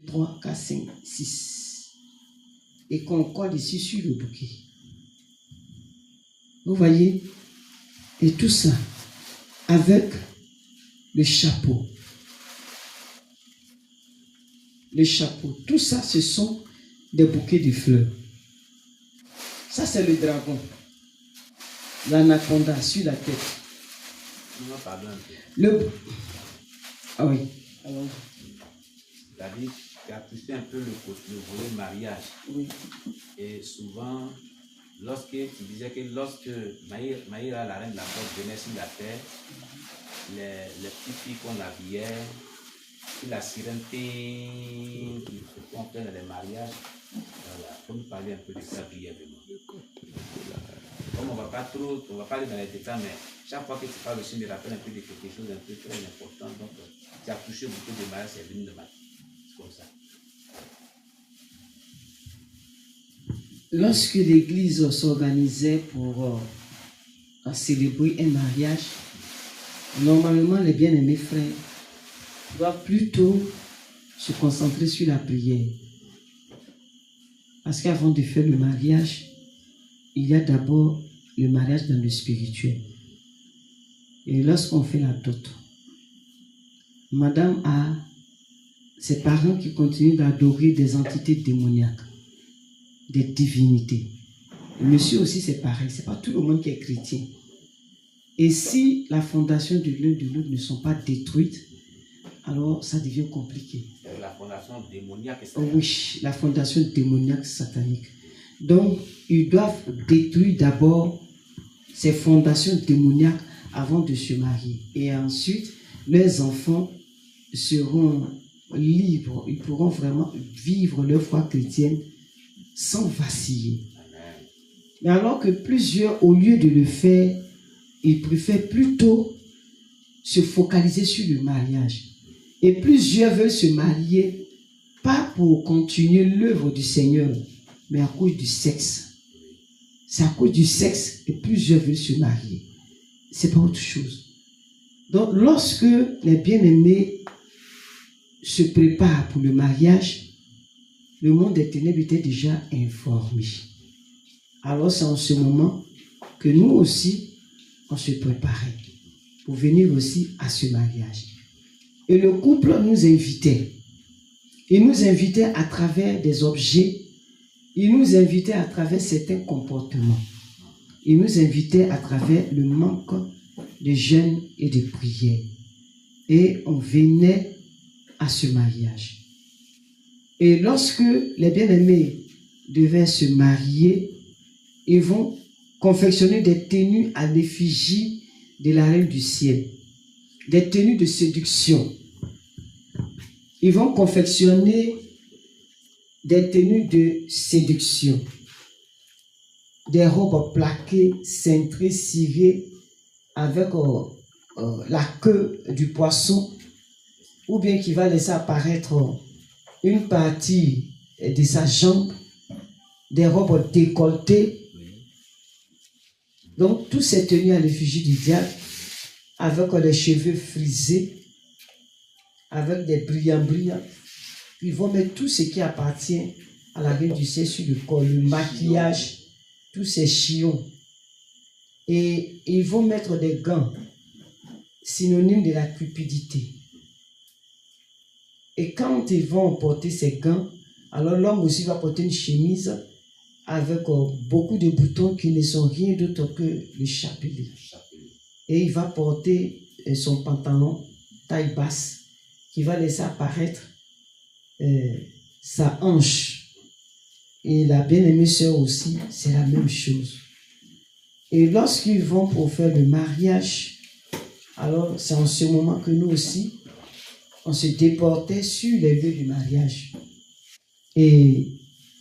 3, 4, 5, 6. Et qu'on colle ici sur le bouquet. Vous voyez? Et tout ça avec le chapeau. Le chapeau. Tout ça, ce sont des bouquets de fleurs. Ça, c'est le dragon. L'anaconda sur la tête. Non, pardon un peu. Ah oui. Alors. C'est-à-dire, tu as poussé un peu le volet mariage. Oui. Et souvent, lorsque tu disais que lorsque Maïra, la reine de la force, venait sur la terre, les petites filles qu'on habillait, puis la sirène qui se font faire dans les mariages, voilà, faut nous parler un peu de ça brièvement. Comme on ne va pas aller dans les détails, mais chaque fois que tu parles aussi, me rappelle un peu de quelque chose d'un peu très important. Donc, tu as touché beaucoup de mariage, c'est venu de ma tête. C'est comme ça. Lorsque l'église s'organisait pour célébrer un mariage, normalement les bien-aimés frères doivent plutôt se concentrer sur la prière. Parce qu'avant de faire le mariage, il y a d'abord le mariage dans le spirituel. Et lorsqu'on fait la dot, madame a ses parents qui continuent d'adorer des entités démoniaques, des divinités. Et monsieur aussi, c'est pareil. Ce n'est pas tout le monde qui est chrétien. Et si la fondation de l'un de l'autre ne sont pas détruites, alors ça devient compliqué. La fondation démoniaque. Oui, la fondation démoniaque satanique. Donc, ils doivent détruire d'abord ces fondations démoniaques avant de se marier. Et ensuite, leurs enfants seront libres. Ils pourront vraiment vivre leur foi chrétienne sans vaciller. Amen. Mais alors que plusieurs, au lieu de le faire, ils préfèrent plutôt se focaliser sur le mariage. Et plusieurs veulent se marier, pas pour continuer l'œuvre du Seigneur, mais à cause du sexe. C'est à cause du sexe que plusieurs veulent se marier. C'est pas autre chose. Donc, lorsque les bien-aimés se préparent pour le mariage, le monde des ténèbres était déjà informé. Alors, c'est en ce moment que nous aussi, on se préparait pour venir aussi à ce mariage. Et le couple nous invitait. Il nous invitait à travers des objets. Il nous invitait à travers certains comportements. Il nous invitait à travers le manque de jeûne et de prière. Et on venait à ce mariage. Et lorsque les bien-aimés devaient se marier, ils vont confectionner des tenues à l'effigie de la reine du ciel. Des tenues de séduction. Ils vont confectionner des tenues de séduction. Des robes plaquées, cintrées, cirées, avec la queue du poisson, ou bien qui va laisser apparaître une partie de sa jambe, des robes décolletées. Donc, tous ces tenues à l'effigie du diable, avec les cheveux frisés, avec des brillants. Ils vont mettre tout ce qui appartient à la reine du ciel sur le corps, le maquillage, tous ces chillons. Et ils vont mettre des gants, synonymes de la cupidité. Et quand ils vont porter ces gants, alors l'homme aussi va porter une chemise avec beaucoup de boutons qui ne sont rien d'autre que le chapelet. Et il va porter son pantalon taille basse qui va laisser apparaître sa hanche. Et la bien-aimée sœur aussi, c'est la même chose. Et lorsqu'ils vont pour faire le mariage, alors c'est en ce moment que nous aussi, on se déportait sur les lieux du mariage. Et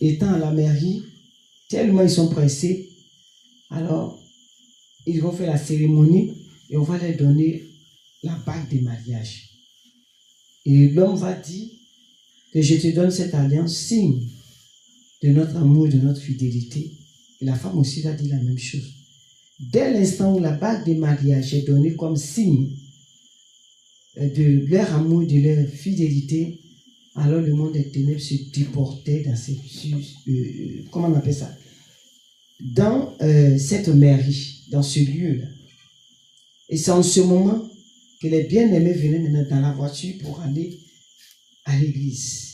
étant à la mairie, tellement ils sont pressés, alors ils vont faire la cérémonie et on va leur donner la bague de mariage. Et l'homme va dire que je te donne cette alliance, signe de notre amour, de notre fidélité. Et la femme aussi va dire la même chose. Dès l'instant où la bague de mariage est donnée comme signe de leur amour, de leur fidélité, alors le monde des ténèbres se déportait dans cette, comment on appelle ça? Dans cette mairie, dans ce lieu-là. Et c'est en ce moment que les bien-aimés venaient maintenant dans la voiture pour aller à l'église.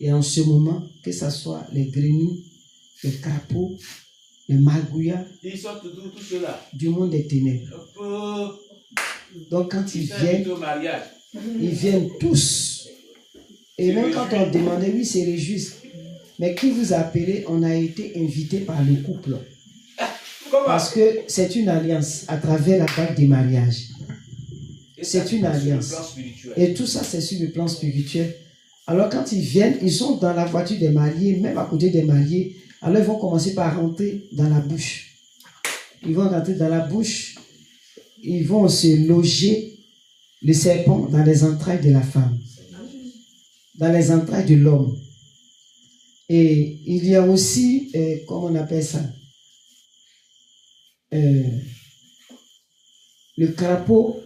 Et en ce moment, que ce soit les grenouilles, les crapauds, les magouillas, ils sortent tout cela. Du monde des ténèbres. Donc quand ils viennent tous. Et même quand on demandait, oui, c'est les justes. Mais qui vous a appelé? On a été invité par le couple. Parce que c'est une alliance à travers la bague des mariages. C'est une alliance. Et tout ça, c'est sur le plan spirituel. Alors quand ils viennent, ils sont dans la voiture des mariés, même à côté des mariés. Alors ils vont commencer par rentrer dans la bouche. Ils vont rentrer dans la bouche. Ils vont se loger le serpent dans les entrailles de la femme. Dans les entrailles de l'homme. Et il y a aussi, comment on appelle ça? Le crapaud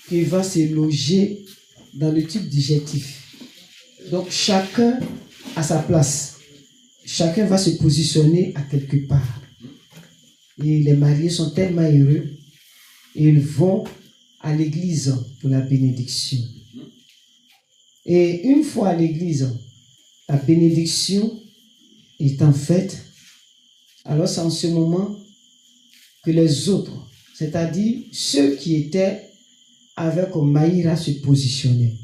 qui va se loger dans le tube digestif. Donc chacun à sa place. Chacun va se positionner à quelque part. Et les mariés sont tellement heureux. Et ils vont à l'église pour la bénédiction. Et une fois à l'église, la bénédiction étant faite, alors c'est en ce moment que les autres, c'est-à-dire ceux qui étaient avec Maïra, se positionnaient.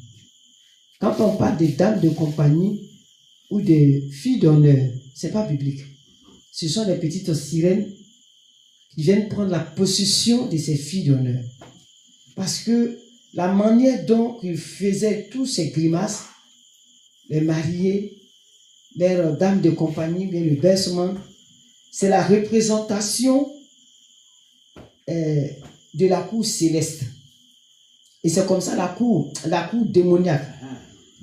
Quand on parle des dames de compagnie ou des filles d'honneur, ce n'est pas biblique. Ce sont les petites sirènes qui viennent prendre la possession de ces filles d'honneur. Parce que la manière dont ils faisaient tous ces grimaces, les mariés, les dames de compagnie, bien le bercement, c'est la représentation de la cour céleste. Et c'est comme ça la cour démoniaque.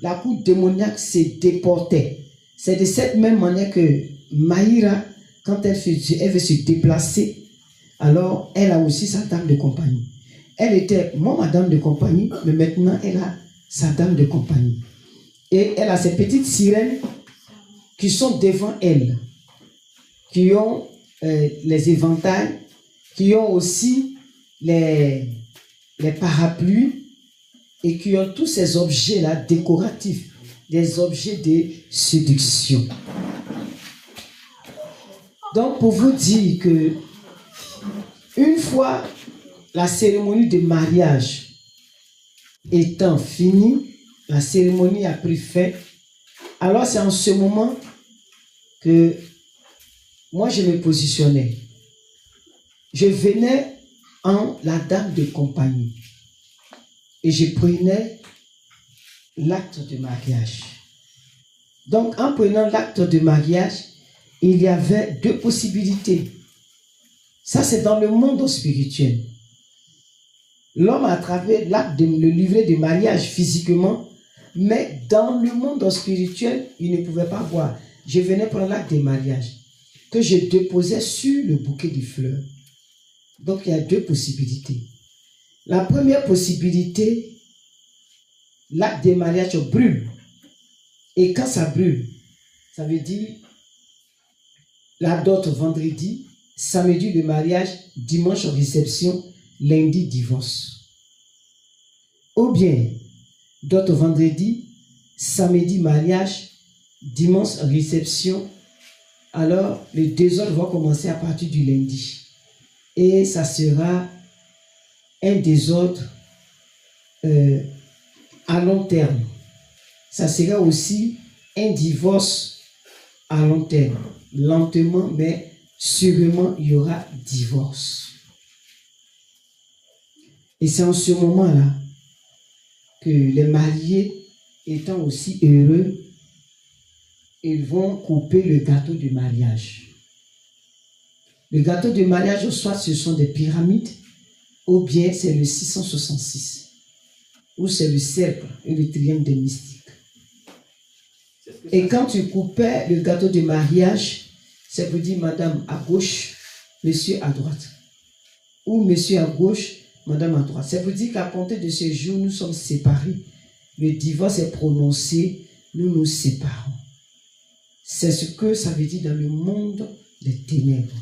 La cour démoniaque se déportait. C'est de cette même manière que Maïra, quand elle veut se déplacer, alors elle a aussi sa dame de compagnie. Elle était ma dame de compagnie, mais maintenant elle a sa dame de compagnie. Et elle a ces petites sirènes qui sont devant elle, qui ont les éventails, qui ont aussi les parapluies et qui ont tous ces objets-là décoratifs, des objets de séduction. Donc, pour vous dire que une fois la cérémonie de mariage étant finie, la cérémonie a pris fin, alors c'est en ce moment que moi je me positionnais. Je venais en la dame de compagnie et je prenais l'acte de mariage. Donc en prenant l'acte de mariage, il y avait deux possibilités. Ça c'est dans le monde spirituel. L'homme a travers l'acte de le livret de mariage physiquement, mais dans le monde spirituel, il ne pouvait pas voir. Je venais prendre l'acte de mariage que je déposais sur le bouquet de fleurs. Donc il y a deux possibilités. La première possibilité, l'acte de mariage brûle. Et quand ça brûle, ça veut dire la dot vendredi, samedi le mariage, dimanche réception, lundi divorce. Ou bien, dot vendredi, samedi mariage, dimanche réception, alors le désordre va commencer à partir du lundi. Et ça sera un désordre à long terme. Ça sera aussi un divorce à long terme. Lentement, mais sûrement, il y aura divorce. Et c'est en ce moment-là que les mariés, étant aussi heureux, ils vont couper le gâteau du mariage. Le gâteau de mariage, soit ce sont des pyramides, ou bien c'est le 666, ou c'est le cercle et le triangle des mystiques. Et quand tu coupais le gâteau de mariage, ça veut dire madame à gauche, monsieur à droite. Ou monsieur à gauche, madame à droite. Ça veut dire qu'à compter de ce jour, nous sommes séparés. Le divorce est prononcé nous nous séparons. C'est ce que ça veut dire dans le monde des ténèbres,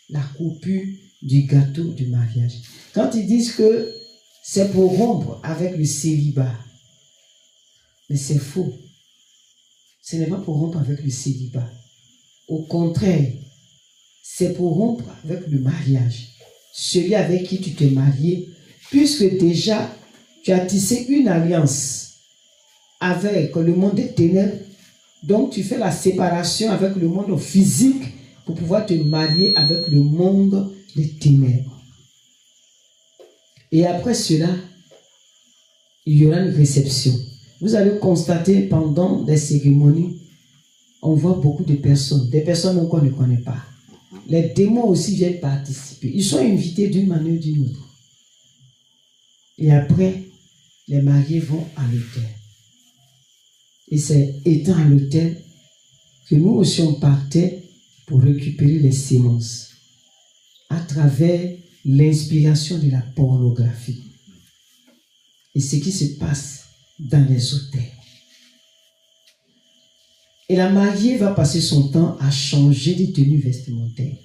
la coupure du gâteau du mariage. Quand ils disent que c'est pour rompre avec le célibat, mais c'est faux. Ce n'est pas pour rompre avec le célibat. Au contraire, c'est pour rompre avec le mariage. Celui avec qui tu t'es marié, puisque déjà tu as tissé une alliance avec le monde des ténèbres, donc tu fais la séparation avec le monde physique pour pouvoir te marier avec le monde des ténèbres. Et après cela, il y aura une réception. Vous allez constater pendant des cérémonies, on voit beaucoup de personnes, des personnes qu'on ne connaît pas. Les démons aussi viennent participer. Ils sont invités d'une manière ou d'une autre. Et après, les mariés vont à l'autel. Et c'est étant à l'autel que nous aussi on partait pour récupérer les sémences à travers l'inspiration de la pornographie. Et ce qui se passe dans les hôtels. Et la mariée va passer son temps à changer de tenue vestimentaire.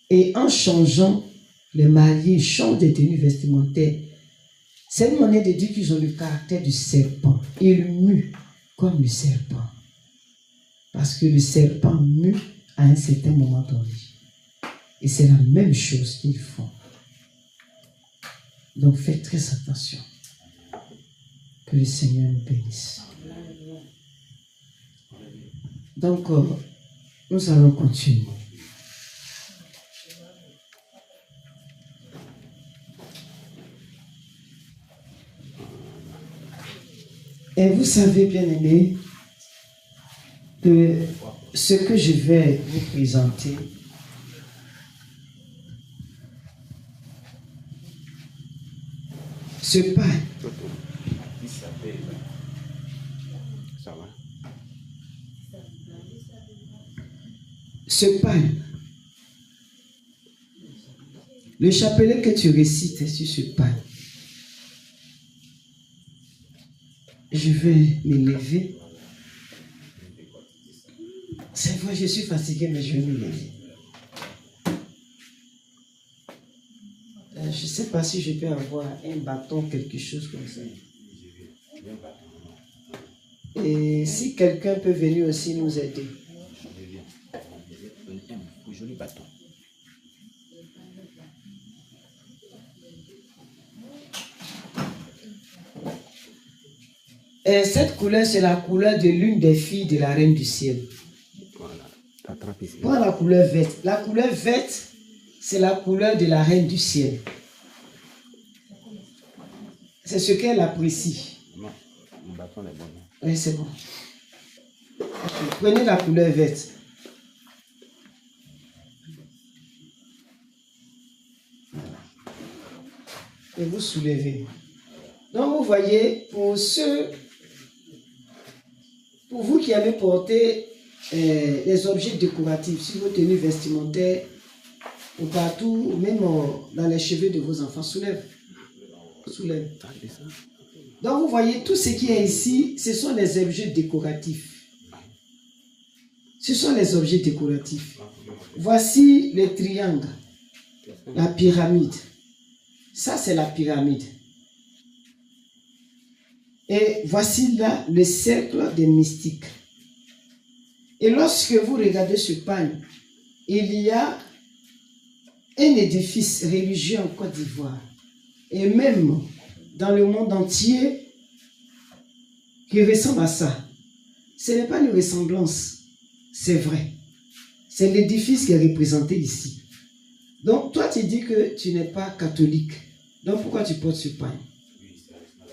Et en changeant, les mariés changent de tenue vestimentaire. C'est une manière de dire qu'ils ont le caractère du serpent. Ils muent comme le serpent. Parce que le serpent mue à un certain moment donné. Et c'est la même chose qu'ils font. Donc faites très attention. Que le Seigneur nous bénisse. Donc, nous allons continuer. Et vous savez, bien aimés, que ce que je vais vous présenter, ce pain, ce pain, le chapelet que tu récites sur ce pain, je vais me lever. C'est vrai, je suis fatigué, mais je vais me lever. Je ne sais pas si je peux avoir un bâton, quelque chose comme ça. Et si quelqu'un peut venir aussi nous aider. Un joli bâton. Et cette couleur, c'est la couleur de l'une des filles de la Reine du Ciel. Voilà, attrape ici. Prends la couleur verte. La couleur verte, c'est la couleur de la Reine du Ciel. C'est ce qu'elle apprécie. Non, mon bâton est bon. Oui, c'est bon. Prenez la couleur verte. Et vous soulevez. Donc vous voyez, pour vous qui avez porté les objets décoratifs sur vos tenues vestimentaires, ou partout, ou même dans les cheveux de vos enfants, soulève. Soulève. Donc vous voyez, tout ce qui est ici, ce sont les objets décoratifs. Ce sont les objets décoratifs. Voici le triangle, la pyramide. Ça, c'est la pyramide. Et voici là le cercle des mystiques. Et lorsque vous regardez ce pain, il y a un édifice religieux en Côte d'Ivoire, et même dans le monde entier, qui ressemble à ça. Ce n'est pas une ressemblance, c'est vrai. C'est l'édifice qui est représenté ici. Donc, toi, tu dis que tu n'es pas catholique. Donc, pourquoi tu portes ce pain?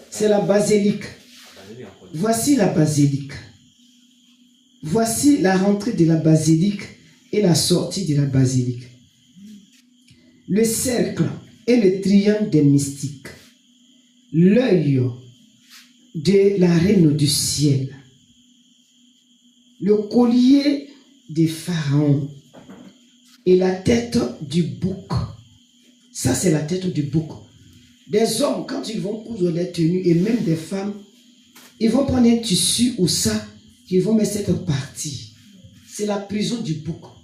C'est la basilique. Voici la basilique. Voici la rentrée de la basilique et la sortie de la basilique. Le cercle et le triangle des mystiques. L'œil de la reine du ciel. Le collier des pharaons. Et la tête du bouc. Ça, c'est la tête du bouc. Des hommes, quand ils vont coudre les tenues, et même des femmes, Ils vont prendre un tissu ou ça, ils vont mettre cette partie. C'est la prison du bouc.